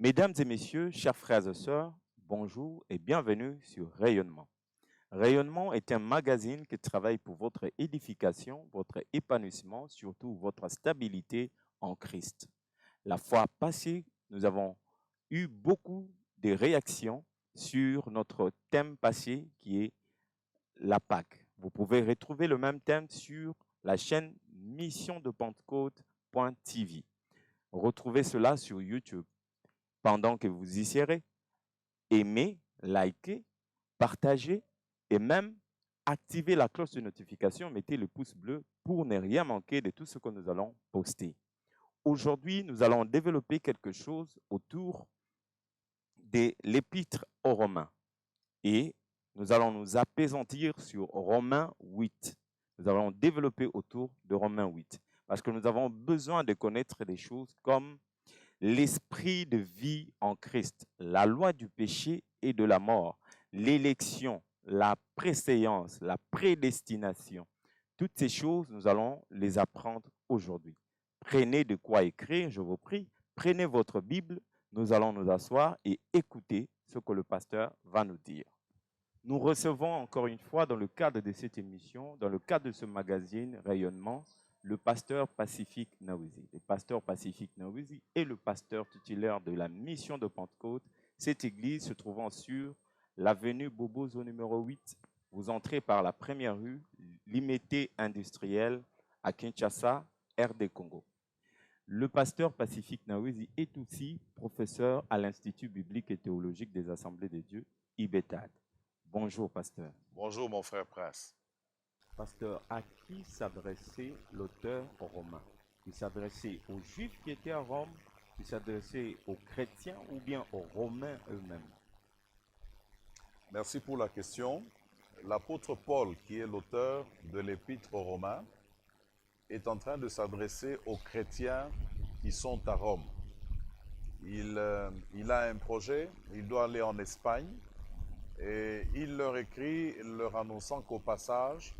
Mesdames et messieurs, chers frères et sœurs, bonjour et bienvenue sur Rayonnement. Rayonnement est un magazine qui travaille pour votre édification, votre épanouissement, surtout votre stabilité en Christ. La fois passée, nous avons eu beaucoup de réactions sur notre thème passé qui est la Pâque. Vous pouvez retrouver le même thème sur la chaîne Mission de Pentecôte.tv. Retrouvez cela sur YouTube. Pendant que vous y serez, aimez, likez, partagez et même activez la cloche de notification, mettez le pouce bleu pour ne rien manquer de tout ce que nous allons poster. Aujourd'hui, nous allons développer quelque chose autour de l'épître aux Romains et nous allons nous appesantir sur Romains 8. Nous allons développer autour de Romains 8 parce que nous avons besoin de connaître des choses comme l'esprit de vie en Christ, la loi du péché et de la mort, l'élection, la préséance, la prédestination. Toutes ces choses, nous allons les apprendre aujourd'hui. Prenez de quoi écrire, je vous prie. Prenez votre Bible, nous allons nous asseoir et écouter ce que le pasteur va nous dire. Nous recevons encore une fois, dans le cadre de cette émission, dans le cadre de ce magazine Rayonnement, le pasteur Pacifique Naouzi. Le pasteur Pacifique Naouzi est le pasteur titulaire de la mission de Pentecôte. Cette église se trouvant sur l'avenue Bobozo numéro 8. Vous entrez par la première rue, Limité industriel à Kinshasa, RD Congo. Le pasteur Pacifique Naouzi est aussi professeur à l'Institut biblique et théologique des Assemblées de Dieu, IBETAD. Bonjour, pasteur. Bonjour, mon frère Prince. Pasteur, à qui s'adressait l'auteur aux Romains? Il s'adressait aux Juifs qui étaient à Rome, il s'adressait aux chrétiens ou bien aux Romains eux-mêmes? Merci pour la question. L'apôtre Paul, qui est l'auteur de l'Épître aux Romains, est en train de s'adresser aux chrétiens qui sont à Rome. Il a un projet, il doit aller en Espagne et il leur écrit leur annonçant qu'au passage,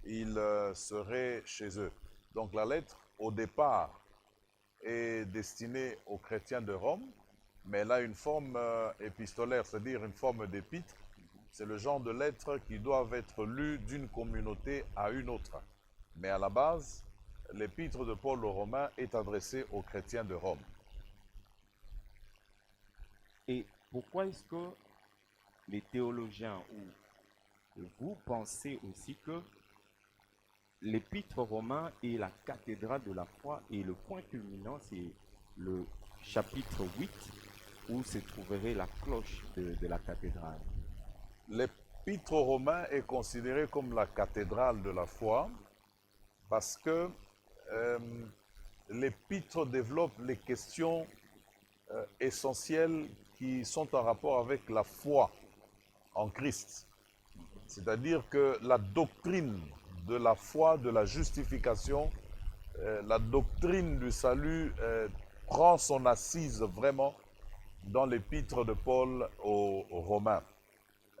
il serait chez eux. Donc la lettre, au départ, est destinée aux chrétiens de Rome, mais elle a une forme épistolaire, c'est-à-dire une forme d'épître. C'est le genre de lettres qui doivent être lues d'une communauté à une autre. Mais à la base, l'épître de Paul aux Romains est adressée aux chrétiens de Rome. Et pourquoi est-ce que les théologiens ou vous pensez aussi que l'Épître aux Romains est la cathédrale de la foi et le point culminant, c'est le chapitre 8 où se trouverait la cloche de la cathédrale? L'Épître aux Romains est considérée comme la cathédrale de la foi parce que l'Épître développe les questions essentielles qui sont en rapport avec la foi en Christ. C'est-à-dire que la doctrine de la foi, de la justification, la doctrine du salut prend son assise vraiment dans l'épître de Paul aux Romains.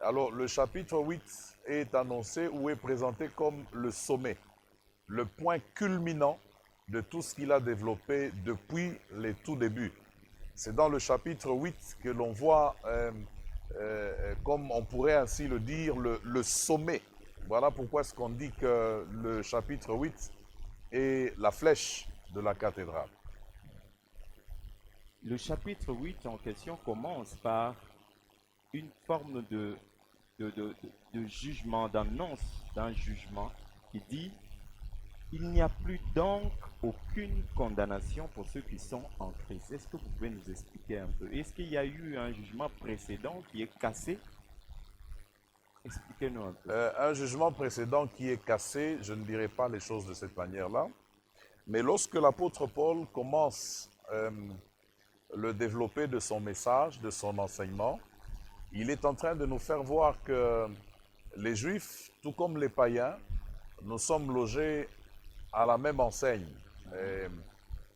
Alors le chapitre 8 est annoncé ou est présenté comme le sommet, le point culminant de tout ce qu'il a développé depuis les tout débuts. C'est dans le chapitre 8 que l'on voit, comme on pourrait ainsi le dire, le sommet. Voilà pourquoi est-ce qu'on dit que le chapitre 8 est la flèche de la cathédrale. Le chapitre 8 en question commence par une forme de jugement, d'annonce d'un jugement qui dit il n'y a plus donc aucune condamnation pour ceux qui sont en Christ. Est-ce que vous pouvez nous expliquer un peu? Est-ce qu'il y a eu un jugement précédent qui est cassé? Expliquez-nous un peu. Un jugement précédent qui est cassé, je ne dirai pas les choses de cette manière-là, mais lorsque l'apôtre Paul commence le développé de son message, de son enseignement, il est en train de nous faire voir que les Juifs, tout comme les païens, nous sommes logés à la même enseigne.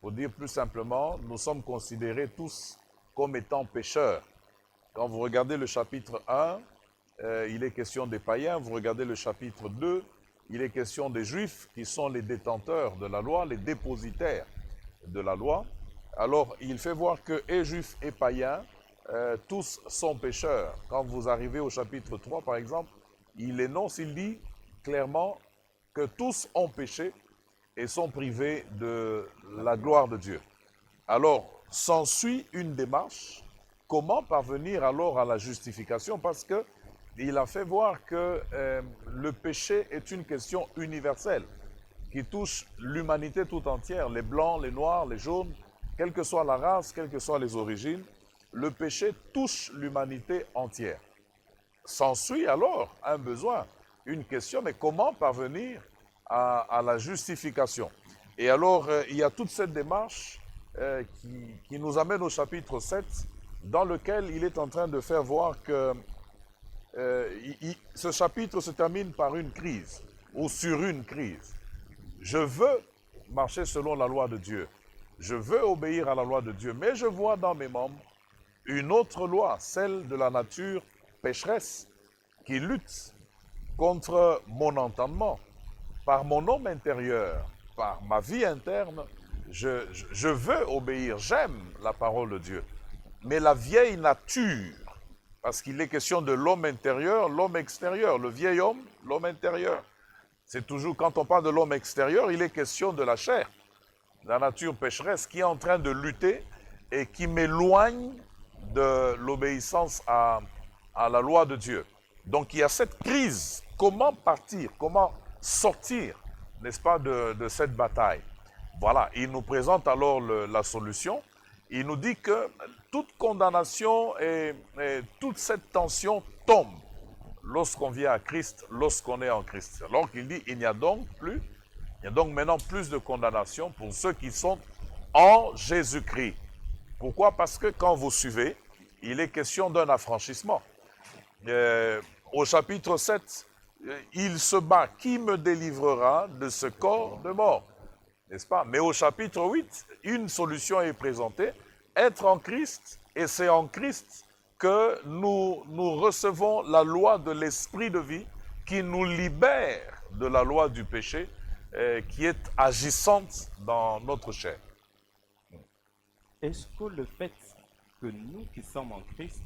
Pour dire plus simplement, nous sommes considérés tous comme étant pécheurs. Quand vous regardez le chapitre 1, il est question des païens. Vous regardez le chapitre 2, il est question des Juifs qui sont les détenteurs de la loi, les dépositaires de la loi. Alors, il fait voir que et juifs et païens, tous sont pécheurs. Quand vous arrivez au chapitre 3, par exemple, il énonce, il dit clairement que tous ont péché et sont privés de la gloire de Dieu. Alors, s'ensuit une démarche. Comment parvenir alors à la justification? Parce que il a fait voir que le péché est une question universelle qui touche l'humanité tout entière, les blancs, les noirs, les jaunes, quelle que soit la race, quelles que soient les origines, le péché touche l'humanité entière. S'ensuit alors un besoin, une question, mais comment parvenir à la justification? Et alors, il y a toute cette démarche qui nous amène au chapitre 7, dans lequel il est en train de faire voir que ce chapitre se termine par une crise, ou sur une crise. Je veux marcher selon la loi de Dieu. Je veux obéir à la loi de Dieu, mais je vois dans mes membres une autre loi, celle de la nature pécheresse, qui lutte contre mon entendement. Par mon homme intérieur, par ma vie interne, je veux obéir, j'aime la parole de Dieu. Mais la vieille nature, parce qu'il est question de l'homme intérieur, l'homme extérieur, le vieil homme, l'homme intérieur. C'est toujours, quand on parle de l'homme extérieur, il est question de la chair, la nature pécheresse qui est en train de lutter et qui m'éloigne de l'obéissance à la loi de Dieu. Donc il y a cette crise. Comment partir, comment sortir, n'est-ce pas, de cette bataille? Voilà, il nous présente alors la solution. Il nous dit que toute condamnation et toute cette tension tombe lorsqu'on vient à Christ, lorsqu'on est en Christ. Alors qu'il dit, il n'y a donc maintenant plus de condamnation pour ceux qui sont en Jésus-Christ. Pourquoi? Parce que quand vous suivez, il est question d'un affranchissement. Au chapitre 7, il se bat. Qui me délivrera de ce corps de mort? N'est-ce pas? Mais au chapitre 8, une solution est présentée. Être en Christ, et c'est en Christ que nous recevons la loi de l'esprit de vie qui nous libère de la loi du péché qui est agissante dans notre chair. Est-ce que le fait que nous qui sommes en Christ,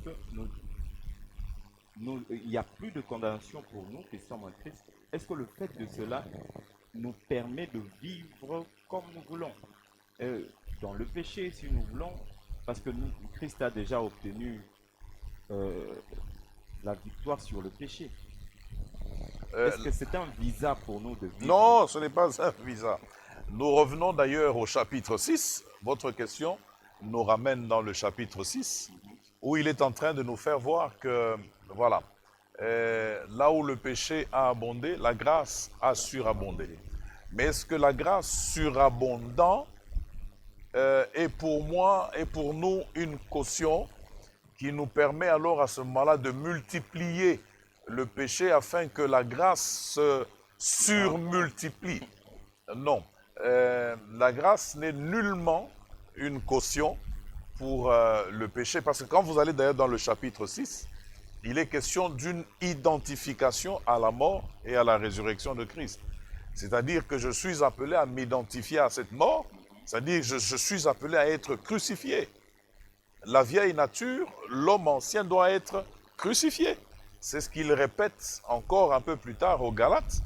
il n'y a plus de condamnation pour nous qui sommes en Christ, est-ce que le fait de cela nous permet de vivre comme nous voulons, dans le péché si nous voulons, parce que Christ a déjà obtenu la victoire sur le péché. Est-ce que c'est un visa pour nous de vivre? Non, ce n'est pas un visa. Nous revenons d'ailleurs au chapitre 6. Votre question nous ramène dans le chapitre 6, où il est en train de nous faire voir que, voilà, là où le péché a abondé, la grâce a surabondé. Mais est-ce que la grâce surabondant est pour moi et pour nous une caution qui nous permet alors à ce moment-là de multiplier le péché afin que la grâce se surmultiplie? Non. La grâce n'est nullement une caution pour le péché, parce que quand vous allez d'ailleurs dans le chapitre 6, il est question d'une identification à la mort et à la résurrection de Christ. C'est-à-dire que je suis appelé à m'identifier à cette mort, c'est-à-dire que je suis appelé à être crucifié. La vieille nature, l'homme ancien doit être crucifié. C'est ce qu'il répète encore un peu plus tard aux Galates.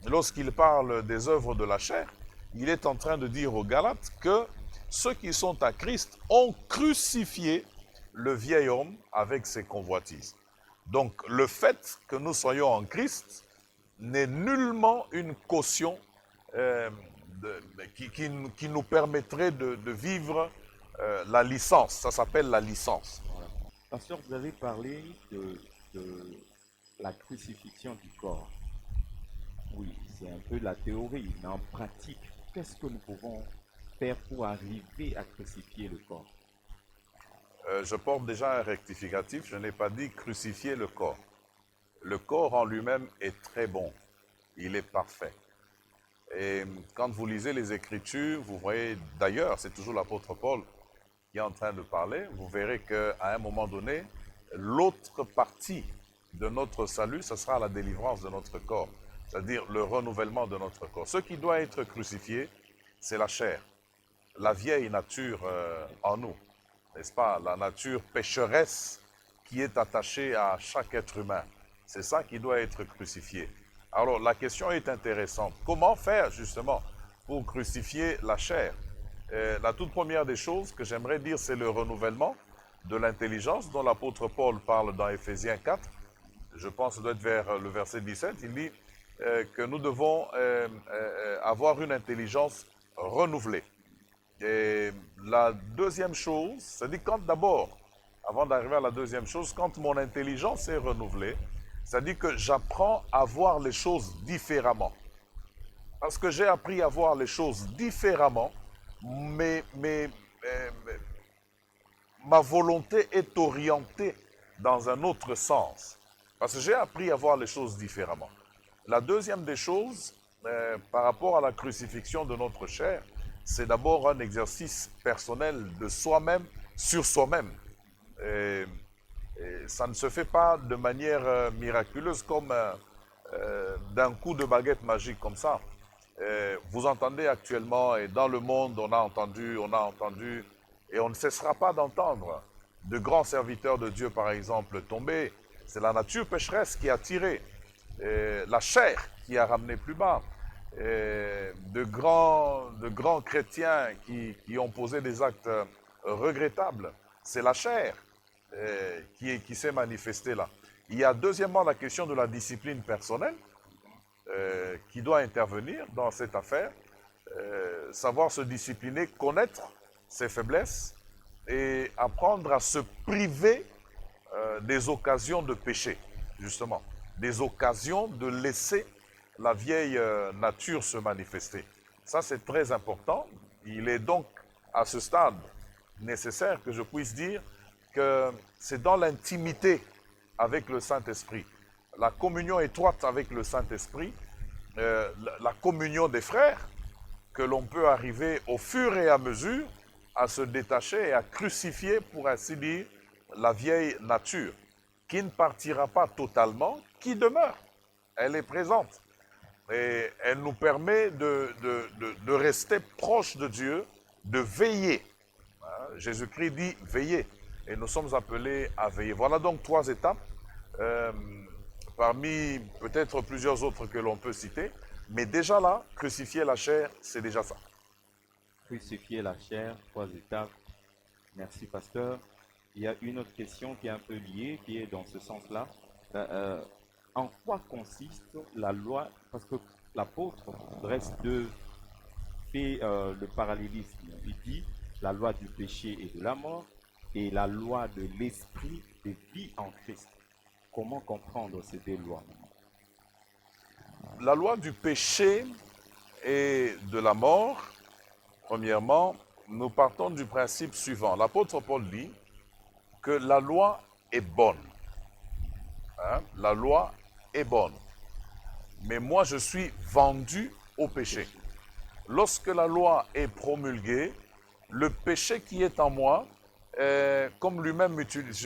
Lorsqu'il parle des œuvres de la chair, il est en train de dire aux Galates que ceux qui sont à Christ ont crucifié le vieil homme avec ses convoitises. Donc le fait que nous soyons en Christ n'est nullement une caution qui nous permettrait de vivre la licence. Ça s'appelle la licence. Voilà. Pasteur, vous avez parlé de la crucifixion du corps. Oui, c'est un peu la théorie, mais en pratique, qu'est-ce que nous pouvons faire pour arriver à crucifier le corps? Je porte déjà un rectificatif, je n'ai pas dit crucifier le corps. Le corps en lui-même est très bon, il est parfait. Et quand vous lisez les Écritures, vous voyez, d'ailleurs, c'est toujours l'apôtre Paul qui est en train de parler, vous verrez qu'à un moment donné, l'autre partie de notre salut, ce sera la délivrance de notre corps, c'est-à-dire le renouvellement de notre corps. Ce qui doit être crucifié, c'est la chair. la vieille nature en nous, n'est-ce pas? La nature pécheresse qui est attachée à chaque être humain. C'est ça qui doit être crucifié. Alors la question est intéressante. Comment faire justement pour crucifier la chair? La toute première des choses que j'aimerais dire, c'est le renouvellement de l'intelligence dont l'apôtre Paul parle dans Éphésiens 4. Je pense que ça doit être vers le verset 17. Il dit que nous devons avoir une intelligence renouvelée. Et la deuxième chose, c'est-à-dire quand d'abord, avant d'arriver à la deuxième chose, quand mon intelligence est renouvelée, c'est-à-dire que j'apprends à voir les choses différemment. Parce que j'ai appris à voir les choses différemment, mais ma volonté est orientée dans un autre sens. Parce que j'ai appris à voir les choses différemment. La deuxième des choses, par rapport à la crucifixion de notre chair, c'est d'abord un exercice personnel de soi-même sur soi-même. Et ça ne se fait pas de manière miraculeuse comme d'un coup de baguette magique comme ça. Vous entendez actuellement, et dans le monde, on a entendu, et on ne cessera pas d'entendre de grands serviteurs de Dieu, par exemple, tomber. C'est la nature pécheresse qui a tiré, la chair qui a ramené plus bas. De grands chrétiens qui ont posé des actes regrettables. C'est la chair qui s'est manifestée là. Il y a deuxièmement la question de la discipline personnelle qui doit intervenir dans cette affaire. Savoir se discipliner, connaître ses faiblesses et apprendre à se priver des occasions de péché, justement. Des occasions de laisser la vieille nature se manifester. Ça, c'est très important. Il est donc, à ce stade, nécessaire que je puisse dire que c'est dans l'intimité avec le Saint-Esprit, la communion étroite avec le Saint-Esprit, la communion des frères, que l'on peut arriver au fur et à mesure à se détacher et à crucifier, pour ainsi dire, la vieille nature, qui ne partira pas totalement, qui demeure. Elle est présente. Et elle nous permet de rester proche de Dieu, de veiller. Jésus-Christ dit veiller. Et nous sommes appelés à veiller. Voilà donc 3 étapes, parmi peut-être plusieurs autres que l'on peut citer. Mais déjà là, crucifier la chair, c'est déjà ça. Crucifier la chair, 3 étapes. Merci, pasteur. Il y a une autre question qui est un peu liée, qui est dans ce sens-là. En quoi consiste la loi? Parce que l'apôtre fait le parallélisme. Il dit la loi du péché et de la mort et la loi de l'esprit de vie en Christ. Comment comprendre ces 2 lois? La loi du péché et de la mort, premièrement, nous partons du principe suivant. L'apôtre Paul dit que la loi est bonne. La loi est bonne. Mais moi, je suis vendu au péché. Lorsque la loi est promulguée, le péché qui est en moi, comme lui-même,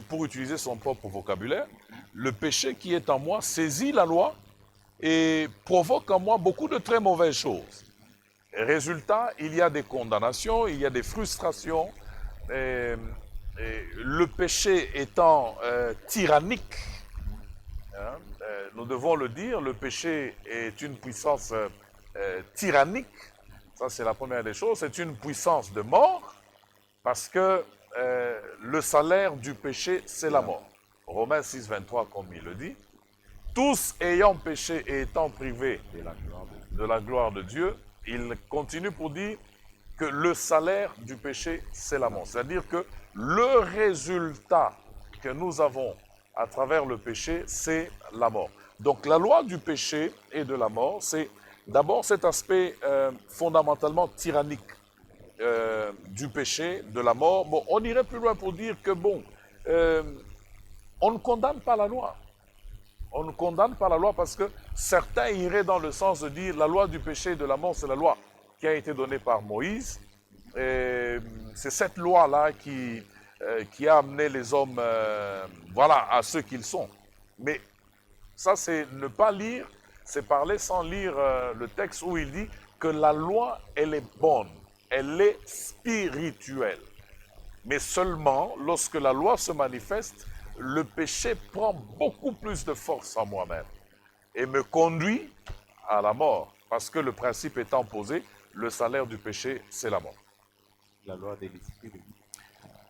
pour utiliser son propre vocabulaire, le péché qui est en moi saisit la loi et provoque en moi beaucoup de très mauvaises choses. Résultat, il y a des condamnations, il y a des frustrations. Le péché étant tyrannique, nous devons le dire, le péché est une puissance tyrannique. Ça, c'est la première des choses. C'est une puissance de mort parce que le salaire du péché, c'est la mort. Romains 6, 23, comme il le dit. Tous ayant péché et étant privés de la gloire de Dieu, il continue pour dire que le salaire du péché, c'est la mort. C'est-à-dire que le résultat que nous avons à travers le péché, c'est la mort. Donc la loi du péché et de la mort, c'est d'abord cet aspect fondamentalement tyrannique du péché, de la mort. Bon, on irait plus loin pour dire que bon, on ne condamne pas la loi. On ne condamne pas la loi parce que certains iraient dans le sens de dire la loi du péché et de la mort, c'est la loi qui a été donnée par Moïse. C'est cette loi-là qui a amené les hommes voilà, à ce qu'ils sont. Mais ça, c'est ne pas lire, c'est parler sans lire le texte où il dit que la loi, elle est bonne, elle est spirituelle. Mais seulement lorsque la loi se manifeste, le péché prend beaucoup plus de force en moi-même et me conduit à la mort. Parce que le principe étant posé, le salaire du péché, c'est la mort. La loi de l'esprit de vie.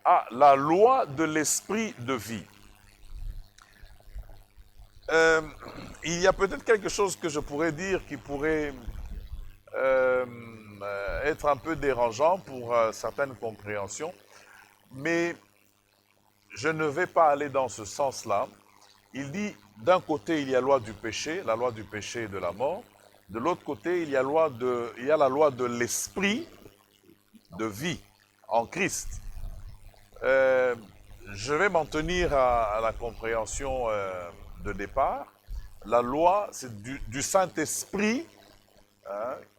Ah, la loi de l'esprit de vie. Il y a peut-être quelque chose que je pourrais dire qui pourrait être un peu dérangeant pour certaines compréhensions, mais je ne vais pas aller dans ce sens-là. Il dit, d'un côté, il y a la loi du péché et de la mort. De l'autre côté, il y a la loi de l'esprit de vie en Christ. Je vais m'en tenir à la compréhension de départ. La loi, c'est du Saint-Esprit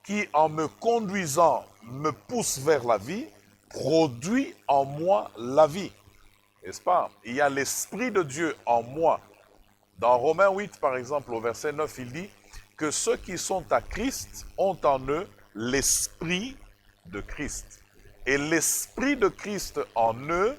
qui, en me conduisant, me pousse vers la vie, produit en moi la vie. N'est-ce pas? Il y a l'Esprit de Dieu en moi. Dans Romains 8, par exemple, au verset 9, il dit que ceux qui sont à Christ ont en eux l'Esprit de Christ. Et l'Esprit de Christ en eux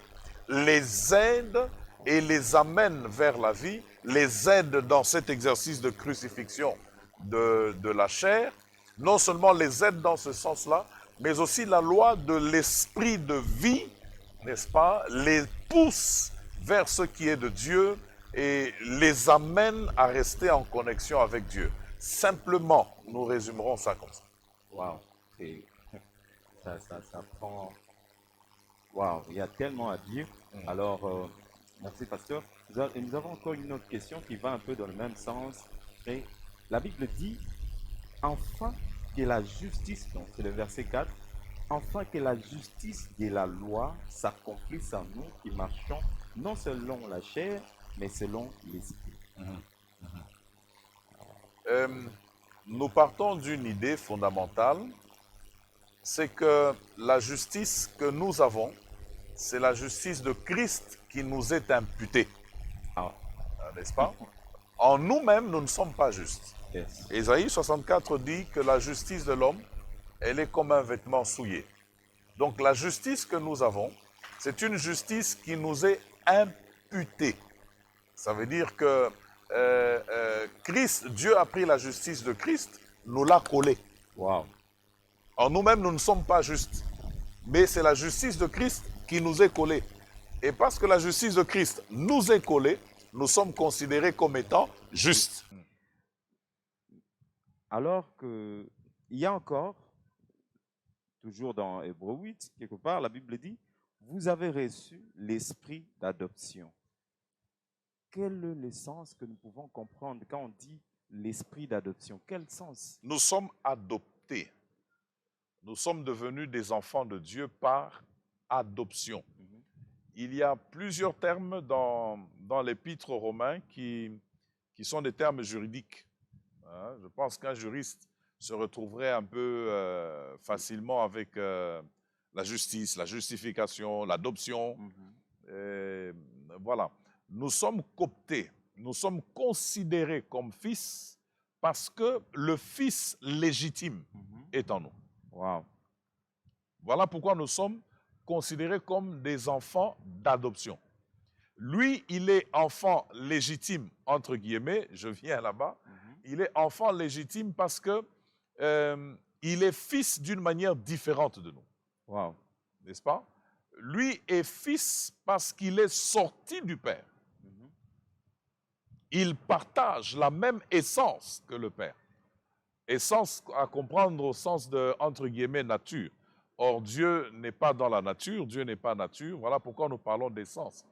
les aide et les amène vers la vie, les aide dans cet exercice de crucifixion de la chair. Non seulement les aide dans ce sens-là, mais aussi la loi de l'Esprit de vie, n'est-ce pas, les pousse vers ce qui est de Dieu et les amène à rester en connexion avec Dieu. Simplement, nous résumerons ça comme ça. Waouh, ça prend. Waouh, il y a tellement à dire. Alors, merci pasteur. Nous avons encore une autre question qui va un peu dans le même sens. Et la Bible dit, enfin que la justice, donc c'est le verset 4, enfin que la justice de la loi s'accomplisse en nous qui marchons non selon la chair, mais selon l'esprit. Nous partons d'une idée fondamentale, c'est que la justice que nous avons, c'est la justice de Christ qui nous est imputée. N'est-ce pas? En nous-mêmes, nous ne sommes pas justes. Yes. Ésaïe 64 dit que la justice de l'homme, elle est comme un vêtement souillé. Donc la justice que nous avons, c'est une justice qui nous est imputée. Ça veut dire que Christ, Dieu a pris la justice de Christ, nous l'a collée. Wow. En nous-mêmes, nous ne sommes pas justes. Mais c'est la justice de Christ qui nous est collée. Et parce que la justice de Christ nous est collée, nous sommes considérés comme étant justes. Alors que il y a encore, toujours dans Hébreux 8, quelque part, la Bible dit, vous avez reçu l'esprit d'adoption. Quel est le sens que nous pouvons comprendre quand on dit l'esprit d'adoption? Quel sens? Nous sommes adoptés. Nous sommes devenus des enfants de Dieu par adoption. Il y a plusieurs termes dans l'épître aux Romains qui sont des termes juridiques. Je pense qu'un juriste se retrouverait un peu facilement avec la justice, la justification, l'adoption. Voilà. Nous sommes cooptés, nous sommes considérés comme fils parce que le fils légitime est en nous. Wow. Voilà pourquoi nous sommes considérés comme des enfants d'adoption. Lui, il est enfant légitime, entre guillemets, je viens là-bas. Il est enfant légitime parce que il est fils d'une manière différente de nous. Wow. N'est-ce pas? Lui est fils parce qu'il est sorti du Père. Il partage la même essence que le Père. Essence à comprendre au sens de, entre guillemets, nature. Or, Dieu n'est pas dans la nature, Dieu n'est pas nature. Voilà pourquoi nous parlons d'essence.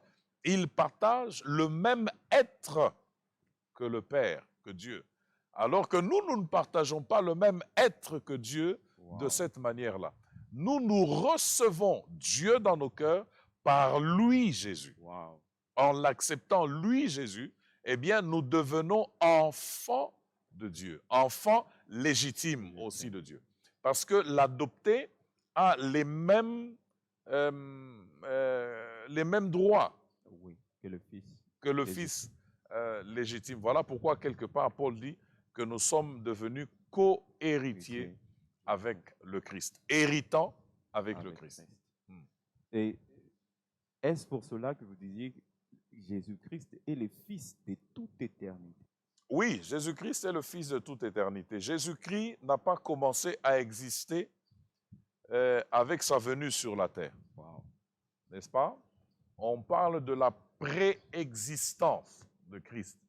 Il partage le même être que le Père, que Dieu. Alors que nous ne partageons pas le même être que Dieu de cette manière-là. Nous recevons Dieu dans nos cœurs par lui, Jésus. En l'acceptant, lui, Jésus, eh bien, nous devenons enfants de Dieu, enfants légitimes aussi de Dieu. Parce que l'adopté a les mêmes droits que le fils légitime. Voilà pourquoi, quelque part, Paul dit que nous sommes devenus co-héritiers avec le Christ. Héritants avec le avec Christ. Christ. Hmm. Et est-ce pour cela que vous disiez que Jésus-Christ est le Fils de toute éternité? Oui, Jésus-Christ est le Fils de toute éternité. Jésus-Christ n'a pas commencé à exister avec sa venue sur la terre, Wow. n'est-ce pas? On parle de la préexistence de Christ,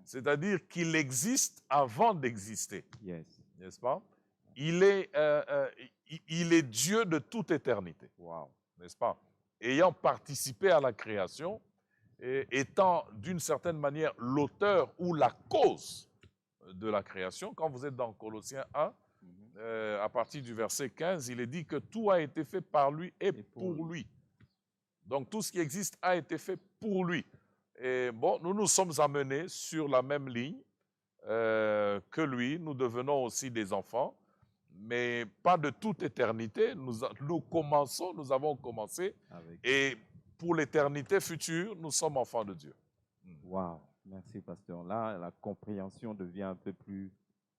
c'est-à-dire qu'il existe avant d'exister, Yes. n'est-ce pas? Il est Dieu de toute éternité, Wow. n'est-ce pas? Ayant participé à la création, et étant d'une certaine manière l'auteur ou la cause de la création. Quand vous êtes dans Colossiens 1, à partir du verset 15, il est dit que tout a été fait par lui et pour lui. Donc tout ce qui existe a été fait pour lui. Et bon, nous nous sommes amenés sur la même ligne que lui. Nous devenons aussi des enfants, mais pas de toute éternité. Nous avons commencé, Avec. et pour l'éternité future, nous sommes enfants de Dieu. Wow. Merci, pasteur. Là, la compréhension devient un peu plus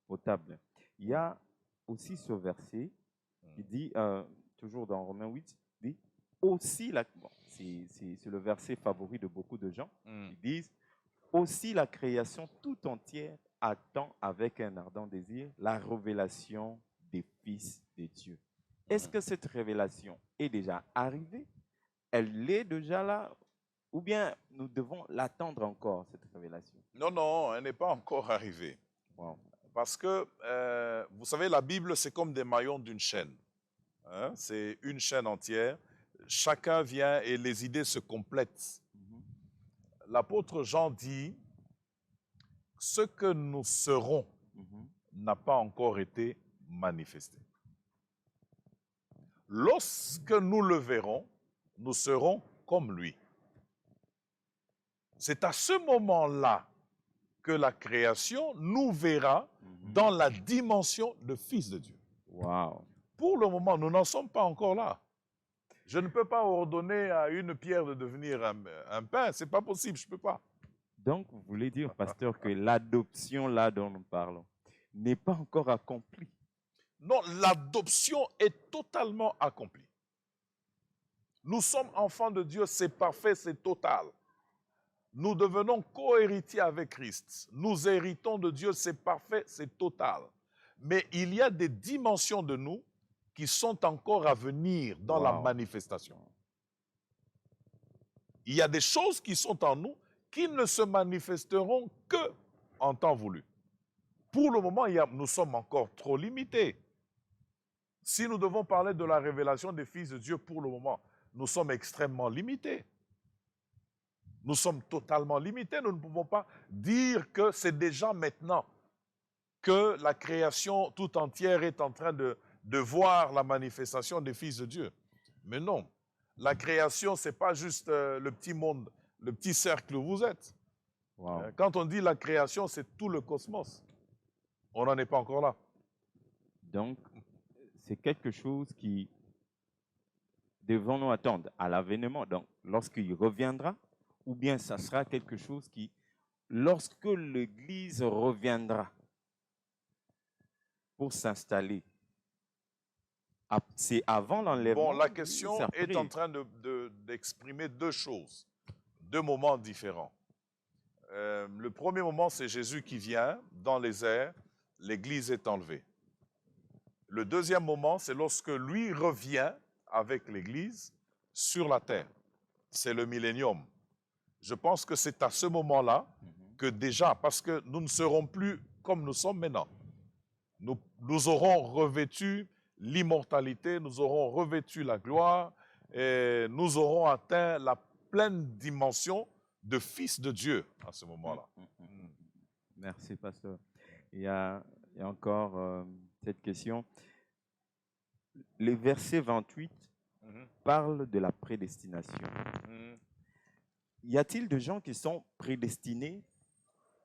potable. Il y a aussi ce verset qui dit, toujours dans Romains 8, dit aussi la. Bon, c'est le verset favori de beaucoup de gens. Ils disent aussi la création tout entière attend avec un ardent désir la révélation des fils de Dieu. Est-ce que cette révélation est déjà arrivée? Elle est déjà là? Ou bien nous devons l'attendre encore, cette révélation? Non, non, elle n'est pas encore arrivée. Wow. Parce que, vous savez, la Bible, c'est comme des maillons d'une chaîne. Hein? C'est une chaîne entière. Chacun vient et les idées se complètent. L'apôtre Jean dit, ce que nous serons n'a pas encore été manifesté. Lorsque nous le verrons, nous serons comme lui. C'est à ce moment-là que la création nous verra dans la dimension de fils de Dieu. Wow. Pour le moment, nous n'en sommes pas encore là. Je ne peux pas ordonner à une pierre de devenir un pain, c'est pas possible, je ne peux pas. Donc, vous voulez dire, pasteur, que l'adoption là dont nous parlons n'est pas encore accomplie? Non, l'adoption est totalement accomplie. Nous sommes enfants de Dieu, c'est parfait, c'est total. Nous devenons co-héritiers avec Christ. Nous héritons de Dieu, c'est parfait, c'est total. Mais il y a des dimensions de nous qui sont encore à venir dans la manifestation. Il y a des choses qui sont en nous qui ne se manifesteront que en temps voulu. Pour le moment, nous sommes encore trop limités. Si nous devons parler de la révélation des fils de Dieu pour le moment, nous sommes extrêmement limités. Nous sommes totalement limités. Nous ne pouvons pas dire que c'est déjà maintenant que la création tout entière est en train de voir la manifestation des fils de Dieu. Mais non, la création, ce n'est pas juste le petit monde, le petit cercle où vous êtes. Wow. Quand on dit la création, c'est tout le cosmos. On n'en est pas encore là. Donc, c'est quelque chose qui devons-nous attendre à l'avènement, donc lorsqu'il reviendra, ou bien ça sera quelque chose qui, lorsque l'Église reviendra pour s'installer, c'est avant l'enlèvement? Bon, la question est en train d'exprimer deux choses, deux moments différents. Le premier moment, c'est Jésus qui vient dans les airs, l'Église est enlevée. Le deuxième moment, c'est lorsque lui revient avec l'Église sur la terre. C'est le millénium. Je pense que c'est à ce moment-là que déjà, parce que nous ne serons plus comme nous sommes maintenant, nous aurons revêtu l'immortalité, nous aurons revêtu la gloire, et nous aurons atteint la pleine dimension de fils de Dieu à ce moment-là. Merci, pasteur. Il y a encore cette question. Le verset 28 parle de la prédestination. Y a-t-il des gens qui sont prédestinés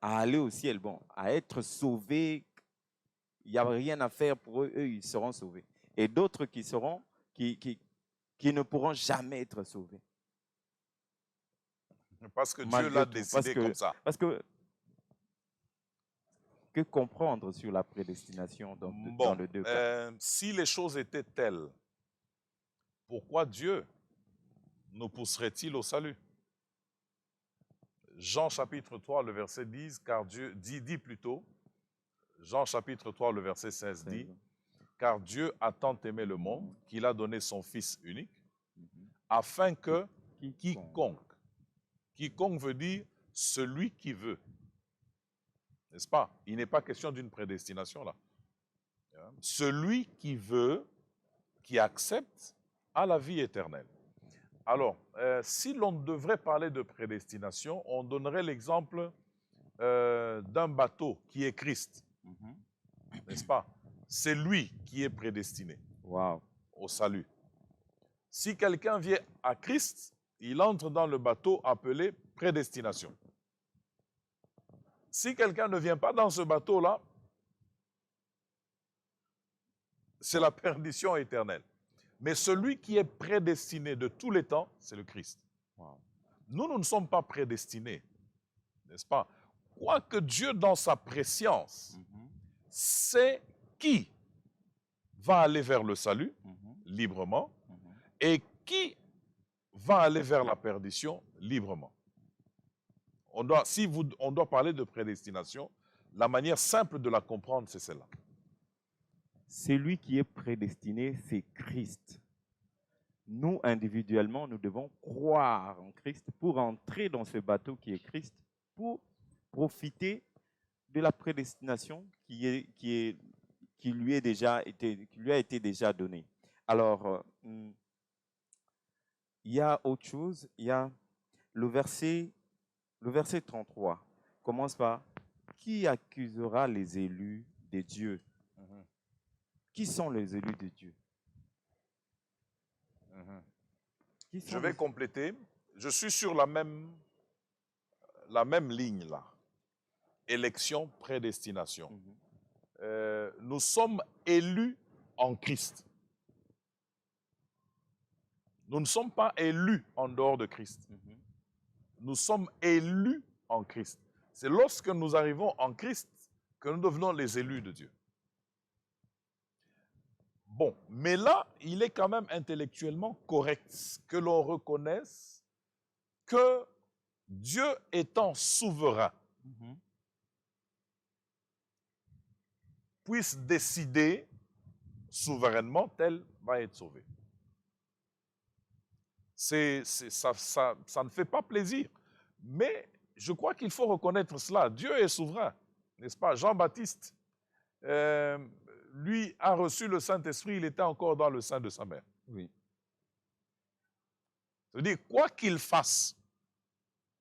à aller au ciel, bon, à être sauvés? Il n'y a rien à faire pour eux, eux, ils seront sauvés. Et d'autres qui ne pourront jamais être sauvés. Parce que Dieu l'a décidé comme ça. Parce que Que comprendre sur la prédestination dans Bon, les deux cas? si les choses étaient telles, pourquoi Dieu nous pousserait-il au salut? Jean chapitre 3, le verset 10, car Dieu dit plutôt, Jean chapitre 3, le verset 16 dit, car Dieu a tant aimé le monde qu'il a donné son Fils unique, afin que quiconque veut dire celui qui veut, n'est-ce pas? Il n'est pas question d'une prédestination là. Celui qui veut, qui accepte, a la vie éternelle. Alors, si l'on devrait parler de prédestination, on donnerait l'exemple d'un bateau qui est Christ, n'est-ce pas? C'est lui qui est prédestiné au salut. Si quelqu'un vient à Christ, il entre dans le bateau appelé prédestination. Si quelqu'un ne vient pas dans ce bateau-là, c'est la perdition éternelle. Mais celui qui est prédestiné de tous les temps, c'est le Christ. Nous ne sommes pas prédestinés, n'est-ce pas? Quoique Dieu, dans sa préscience, sait qui va aller vers le salut librement et qui va aller vers la perdition librement. On doit parler de prédestination, la manière simple de la comprendre, c'est celle-là. Celui qui est prédestiné, c'est Christ. Nous, individuellement, nous devons croire en Christ pour entrer dans ce bateau qui est Christ, pour profiter de la prédestination qui lui a été déjà donnée. Alors, il y a autre chose, il y a le verset 33 commence par « Qui accusera les élus de Dieu ?» Qui sont les élus de Dieu? Je vais compléter. Je suis sur la même ligne là. Élection, prédestination. Nous sommes élus en Christ. Nous ne sommes pas élus en dehors de Christ. Nous sommes élus en Christ. C'est lorsque nous arrivons en Christ que nous devenons les élus de Dieu. Bon, mais là, il est quand même intellectuellement correct que l'on reconnaisse que Dieu étant souverain, puisse décider souverainement tel va être sauvé. Ça ne fait pas plaisir, mais je crois qu'il faut reconnaître cela. Dieu est souverain, n'est-ce pas? Jean-Baptiste, lui a reçu le Saint-Esprit, il était encore dans le sein de sa mère. Oui. C'est-à-dire, quoi qu'il fasse,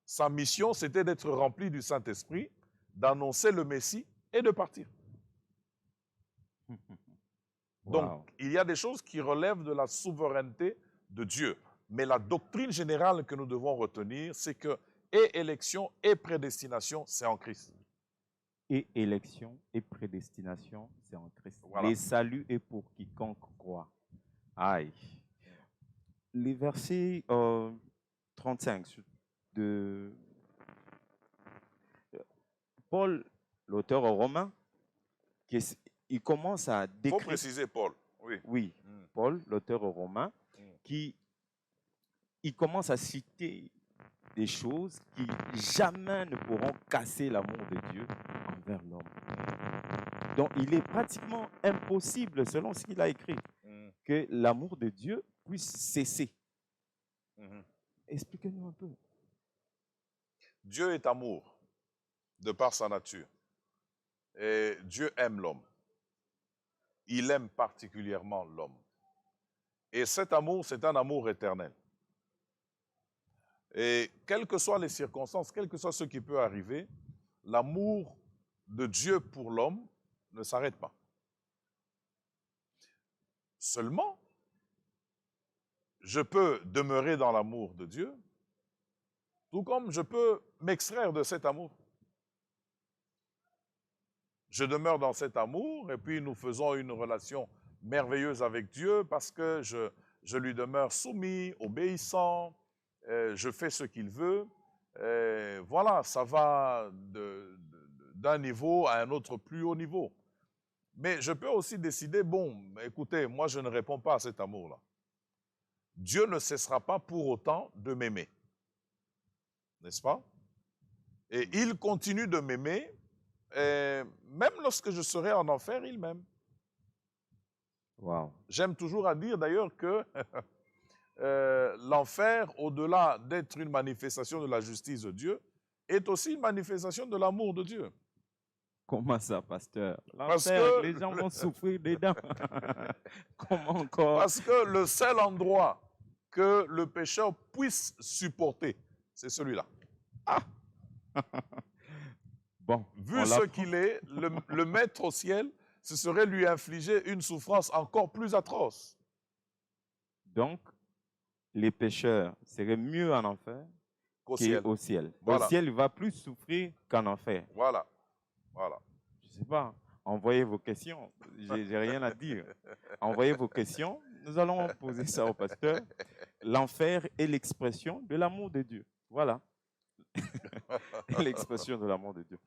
sa mission, c'était d'être rempli du Saint-Esprit, d'annoncer le Messie et de partir. Donc, il y a des choses qui relèvent de la souveraineté de Dieu. Mais la doctrine générale que nous devons retenir, c'est que et élection et prédestination, c'est en Christ. Et élection et prédestination, c'est en Christ. Voilà. Le salut est pour quiconque croit. Aïe. Les versets 35 de Paul, l'auteur aux Romains, il commence à décrire. Il faut préciser Paul. Oui. Oui, Paul, l'auteur aux Romains, il commence à citer des choses qui jamais ne pourront casser l'amour de Dieu envers l'homme. Donc, il est pratiquement impossible, selon ce qu'il a écrit, que l'amour de Dieu puisse cesser. Expliquez-nous un peu. Dieu est amour, de par sa nature. Et Dieu aime l'homme. Il aime particulièrement l'homme. Et cet amour, c'est un amour éternel. Et quelles que soient les circonstances, quel que soit ce qui peut arriver, l'amour de Dieu pour l'homme ne s'arrête pas. Seulement, je peux demeurer dans l'amour de Dieu, tout comme je peux m'extraire de cet amour. Je demeure dans cet amour et puis nous faisons une relation merveilleuse avec Dieu parce que je lui demeure soumis, obéissant, je fais ce qu'il veut. Voilà, ça va d'un niveau à un autre plus haut niveau. Mais je peux aussi décider, bon, écoutez, moi je ne réponds pas à cet amour-là. Dieu ne cessera pas pour autant de m'aimer. N'est-ce pas? Et il continue de m'aimer, même lorsque je serai en enfer, il m'aime. Wow. J'aime toujours à dire d'ailleurs que l'enfer, au-delà d'être une manifestation de la justice de Dieu, est aussi une manifestation de l'amour de Dieu. Comment ça, pasteur? Parce L'enfer, que, les gens vont souffrir dedans. Comment encore? parce que le seul endroit que le pécheur puisse supporter, c'est celui-là. Bon, Vu on ce l'apprend. qu'il est, le mettre au ciel, ce serait lui infliger une souffrance encore plus atroce. Donc, les pécheurs seraient mieux en enfer Qu'au ciel. qu'au ciel. Au Voilà. ciel, il va plus souffrir qu'en enfer. Voilà. Voilà. Je ne sais pas. Envoyez vos questions. J'ai rien à dire. Envoyez vos questions. Nous allons poser ça au pasteur. L'enfer est l'expression de l'amour de Dieu. Voilà. L'expression de l'amour de Dieu.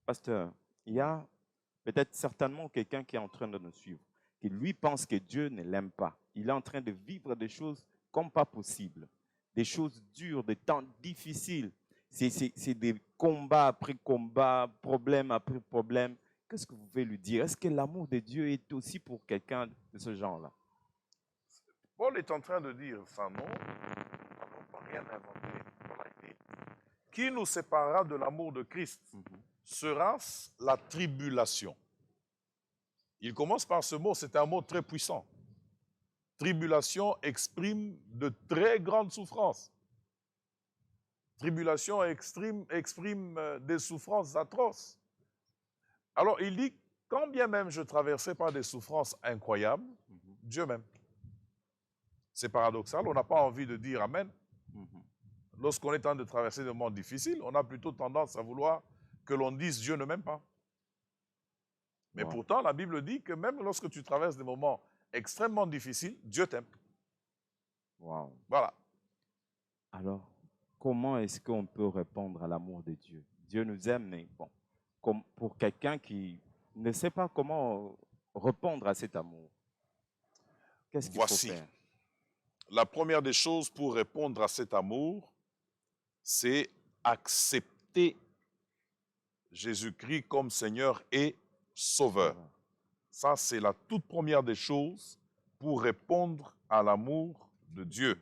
Pasteur, il y a peut-être certainement quelqu'un qui est en train de nous suivre, qui lui pense que Dieu ne l'aime pas. Il est en train de vivre des choses comme pas possible, des choses dures, des temps difficiles. C'est des combats après combats, problème après problème. Qu'est-ce que vous pouvez lui dire? Est-ce que l'amour de Dieu est aussi pour quelqu'un de ce genre-là? Paul est en train de dire, ça non, nous n'avons pas rien inventé. Paul a dit, qui nous séparera de l'amour de Christ? Sera-ce la tribulation? Il commence par ce mot, c'est un mot très puissant. Tribulation exprime de très grandes souffrances. Tribulation exprime des souffrances atroces. Alors il dit, quand bien même je traversais par des souffrances incroyables, Dieu m'aime. C'est paradoxal, on n'a pas envie de dire Amen. Lorsqu'on est en train de traverser des moments difficiles, on a plutôt tendance à vouloir que l'on dise Dieu ne m'aime pas. Mais pourtant, la Bible dit que même lorsque tu traverses des moments extrêmement difficiles, Dieu t'aime. Wow. Voilà. Alors, comment est-ce qu'on peut répondre à l'amour de Dieu? Dieu nous aime, mais bon, comme pour quelqu'un qui ne sait pas comment répondre à cet amour, qu'est-ce qu'il faut faire? La première des choses pour répondre à cet amour, c'est accepter Jésus-Christ comme Seigneur et Sauveur. Ça, c'est la toute première des choses pour répondre à l'amour de Dieu.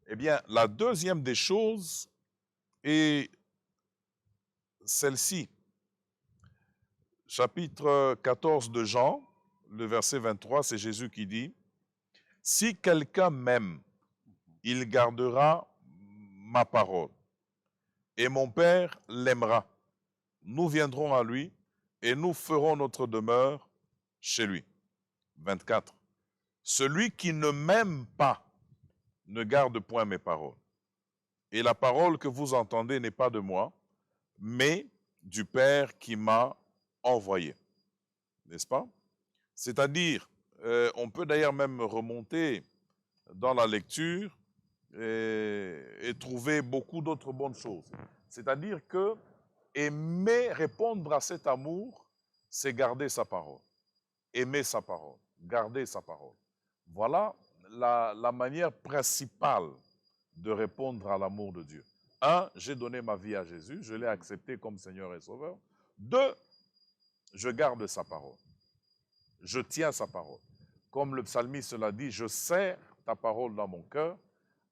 Eh bien, la deuxième des choses est celle-ci. Chapitre 14 de Jean, le verset 23, c'est Jésus qui dit, « Si quelqu'un m'aime, il gardera ma parole, et mon Père l'aimera. Nous viendrons à lui, et nous ferons notre demeure chez lui. » 24. « Celui qui ne m'aime pas ne garde point mes paroles. Et la parole que vous entendez n'est pas de moi, mais du Père qui m'a envoyé. » N'est-ce pas? C'est-à-dire, on peut d'ailleurs même remonter dans la lecture et trouver beaucoup d'autres bonnes choses. C'est-à-dire que aimer répondre à cet amour, c'est garder sa parole. Aimer sa parole, garder sa parole. Voilà la manière principale de répondre à l'amour de Dieu. 1, j'ai donné ma vie à Jésus, je l'ai accepté comme Seigneur et Sauveur. 2, je garde sa parole. Je tiens sa parole. Comme le psalmiste l'a dit, je serre ta parole dans mon cœur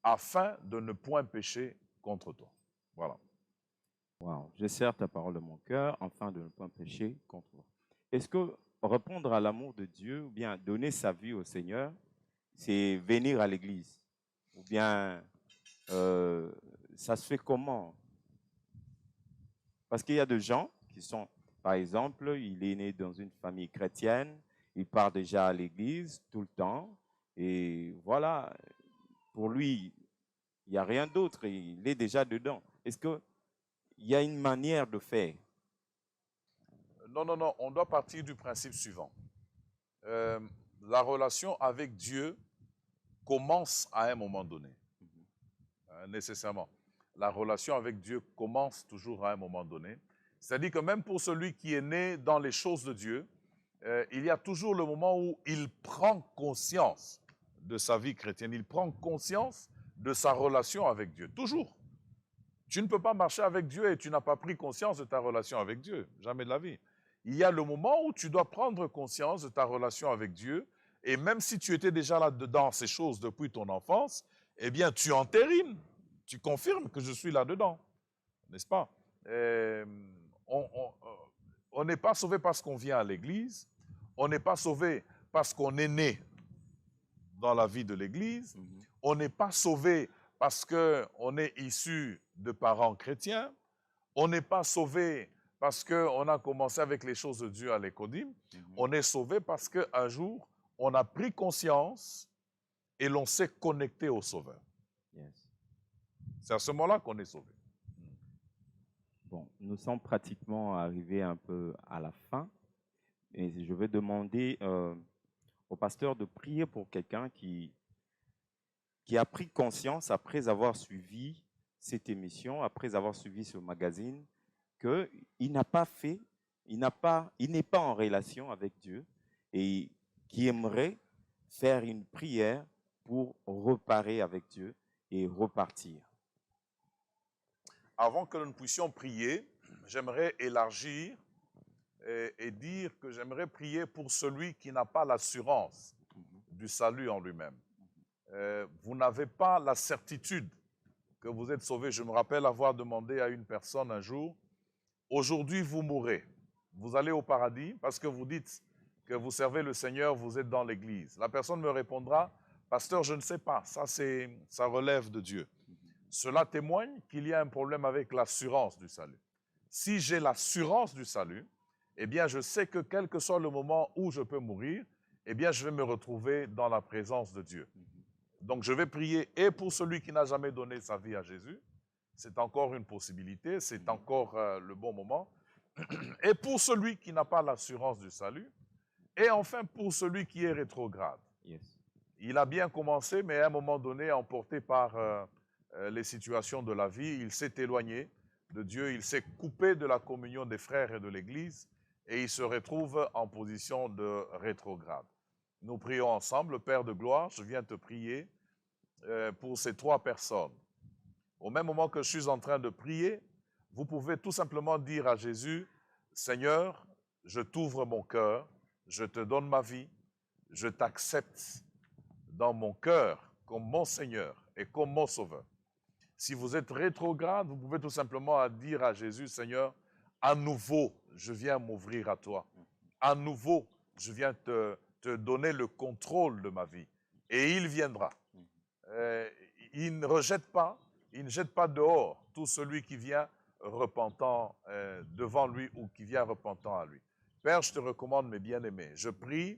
afin de ne point pécher contre toi. Voilà. Wow. Je serre ta parole de mon cœur afin de ne pas pécher contre toi. Est-ce que répondre à l'amour de Dieu ou bien donner sa vie au Seigneur, c'est venir à l'église? Ou bien ça se fait comment? Parce qu'il y a des gens qui sont, par exemple, il est né dans une famille chrétienne, il part déjà à l'église tout le temps, et voilà, pour lui, il n'y a rien d'autre, il est déjà dedans. Est-ce qu'il y a une manière de faire? Non, non, non, on doit partir du principe suivant. La relation avec Dieu commence à un moment donné. Nécessairement. La relation avec Dieu commence toujours à un moment donné. C'est-à-dire que même pour celui qui est né dans les choses de Dieu, il y a toujours le moment où il prend conscience de sa vie chrétienne, il prend conscience de sa relation avec Dieu, toujours. Tu ne peux pas marcher avec Dieu et tu n'as pas pris conscience de ta relation avec Dieu, jamais de la vie. Il y a le moment où tu dois prendre conscience de ta relation avec Dieu, et même si tu étais déjà là-dedans, ces choses depuis ton enfance, eh bien tu entérines, tu confirmes que je suis là-dedans, n'est-ce pas? On n'est pas sauvé parce qu'on vient à l'église, on n'est pas sauvé parce qu'on est né dans la vie de l'église, on n'est pas sauvé parce qu'on est issu de parents chrétiens, on n'est pas sauvé parce qu'on a commencé avec les choses de Dieu à l'écodim, on est sauvé parce qu'un jour, on a pris conscience et l'on s'est connecté au Sauveur. Yes. C'est à ce moment-là qu'on est sauvé. Bon, nous sommes pratiquement arrivés un peu à la fin. Et je vais demander au pasteur de prier pour quelqu'un qui a pris conscience après avoir suivi cette émission, après avoir suivi ce magazine, qu'il n'a pas fait, il n'est pas en relation avec Dieu et qui aimerait faire une prière pour reparer avec Dieu et repartir. Avant que nous puissions prier, j'aimerais élargir et dire que j'aimerais prier pour celui qui n'a pas l'assurance du salut en lui-même. Vous n'avez pas la certitude que vous êtes sauvé. Je me rappelle avoir demandé à une personne un jour, aujourd'hui vous mourrez, vous allez au paradis parce que vous dites que vous servez le Seigneur, vous êtes dans l'église. La personne me répondra, pasteur, je ne sais pas, ça relève de Dieu. Cela témoigne qu'il y a un problème avec l'assurance du salut. Si j'ai l'assurance du salut, eh bien, je sais que quel que soit le moment où je peux mourir, eh bien, je vais me retrouver dans la présence de Dieu. Donc, je vais prier et pour celui qui n'a jamais donné sa vie à Jésus, c'est encore une possibilité, c'est encore le bon moment, et pour celui qui n'a pas l'assurance du salut, et enfin pour celui qui est rétrograde. Yes. Il a bien commencé, mais à un moment donné, emporté par les situations de la vie, il s'est éloigné de Dieu, il s'est coupé de la communion des frères et de l'Église, et il se retrouve en position de rétrograde. Nous prions ensemble. Père de gloire, je viens te prier pour ces trois personnes. Au même moment que je suis en train de prier, vous pouvez tout simplement dire à Jésus, Seigneur, je t'ouvre mon cœur, je te donne ma vie, je t'accepte dans mon cœur comme mon Seigneur et comme mon Sauveur. Si vous êtes rétrograde, vous pouvez tout simplement dire à Jésus, Seigneur, à nouveau, je viens m'ouvrir à toi. À nouveau, je viens te donner le contrôle de ma vie. Et il viendra. Il ne rejette pas, il ne jette pas dehors tout celui qui vient repentant devant lui ou qui vient repentant à lui. Père, je te recommande mes bien-aimés. Je prie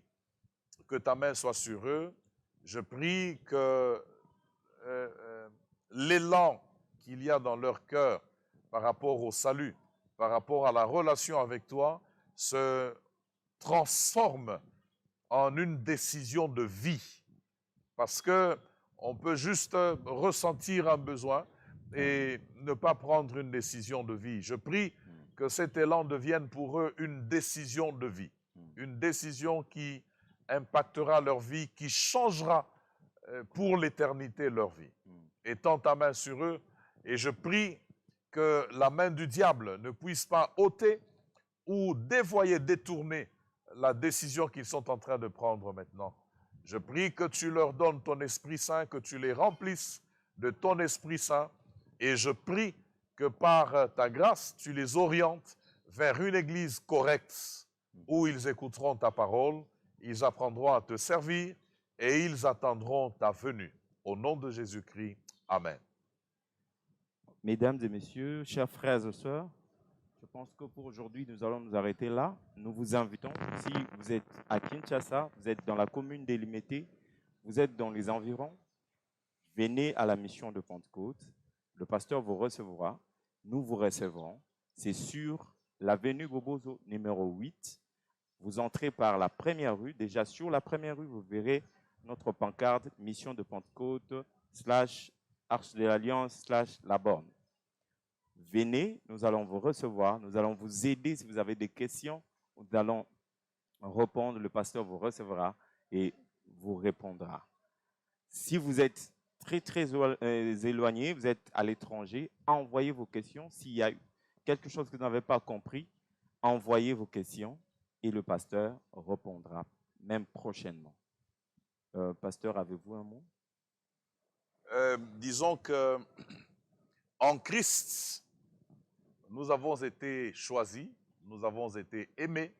que ta main soit sur eux. Je prie que l'élan qu'il y a dans leur cœur par rapport au salut, par rapport à la relation avec toi, se transforme en une décision de vie. Parce qu'on peut juste ressentir un besoin et ne pas prendre une décision de vie. Je prie que cet élan devienne pour eux une décision de vie, une décision qui impactera leur vie, qui changera pour l'éternité leur vie. Étends ta main sur eux et je prie que la main du diable ne puisse pas ôter ou dévoyer, détourner la décision qu'ils sont en train de prendre maintenant. Je prie que tu leur donnes ton Esprit Saint, que tu les remplisses de ton Esprit Saint et je prie que par ta grâce, tu les orientes vers une église correcte où ils écouteront ta parole, ils apprendront à te servir et ils attendront ta venue. Au nom de Jésus-Christ, Amen. Mesdames et messieurs, chers frères et sœurs, je pense que pour aujourd'hui, nous allons nous arrêter là. Nous vous invitons, si vous êtes à Kinshasa, vous êtes dans la commune d'Elimété, vous êtes dans les environs, venez à la mission de Pentecôte. Le pasteur vous recevra, nous vous recevrons. C'est sur l'avenue Bobozo numéro 8. Vous entrez par la première rue. Déjà sur la première rue, vous verrez notre pancarte mission de Pentecôte / Arche de l'Alliance / La Borne. venez, nous allons vous recevoir, nous allons vous aider si vous avez des questions, nous allons répondre, le pasteur vous recevra et vous répondra. Si vous êtes très éloigné, vous êtes à l'étranger, envoyez vos questions. S'il y a quelque chose que vous n'avez pas compris, envoyez vos questions et le pasteur répondra, même prochainement. Pasteur, avez-vous un mot? Disons que en Christ, nous avons été choisis, nous avons été aimés,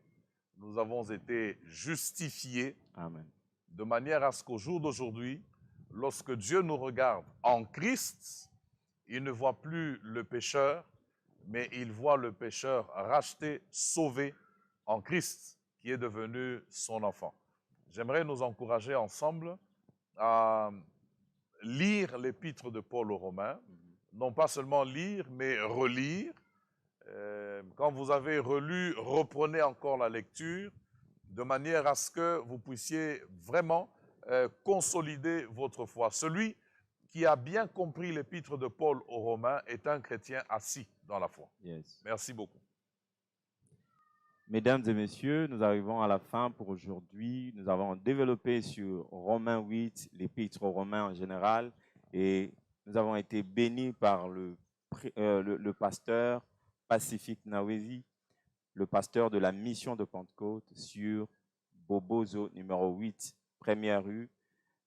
nous avons été justifiés. Amen. De manière à ce qu'au jour d'aujourd'hui, lorsque Dieu nous regarde en Christ, il ne voit plus le pécheur, mais il voit le pécheur racheté, sauvé en Christ, qui est devenu son enfant. J'aimerais nous encourager ensemble à lire l'épître de Paul aux Romains, non pas seulement lire, mais relire. Quand vous avez relu, reprenez encore la lecture, de manière à ce que vous puissiez vraiment consolider votre foi. Celui qui a bien compris l'épître de Paul aux Romains est un chrétien assis dans la foi. Yes. Merci beaucoup. Mesdames et messieurs, nous arrivons à la fin pour aujourd'hui. Nous avons développé sur Romains 8, l'épître aux Romains en général, et nous avons été bénis par le pasteur Pacifique Nawezi, le pasteur de la mission de Pentecôte sur Bobozo numéro 8, première rue,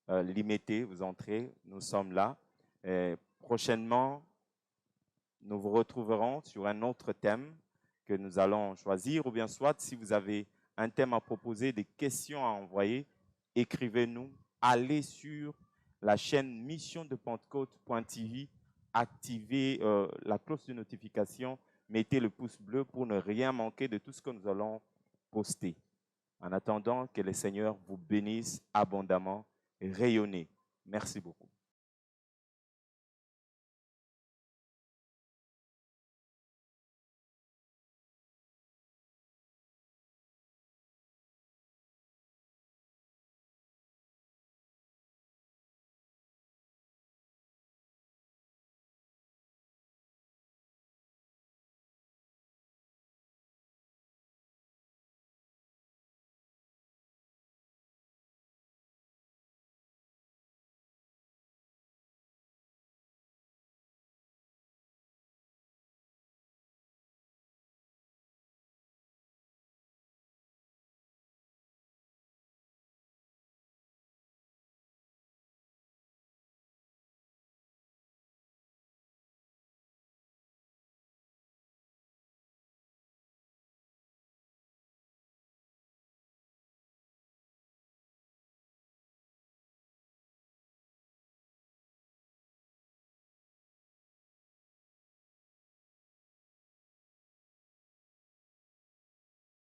Limité, vous entrez, nous sommes là. Prochainement, nous vous retrouverons sur un autre thème que nous allons choisir, ou bien soit si vous avez un thème à proposer, des questions à envoyer, écrivez-nous, allez sur la chaîne Mission de Pentecôte.tv, activez la cloche de notification, mettez le pouce bleu pour ne rien manquer de tout ce que nous allons poster. En attendant, que le Seigneur vous bénisse abondamment et rayonnez. Merci beaucoup.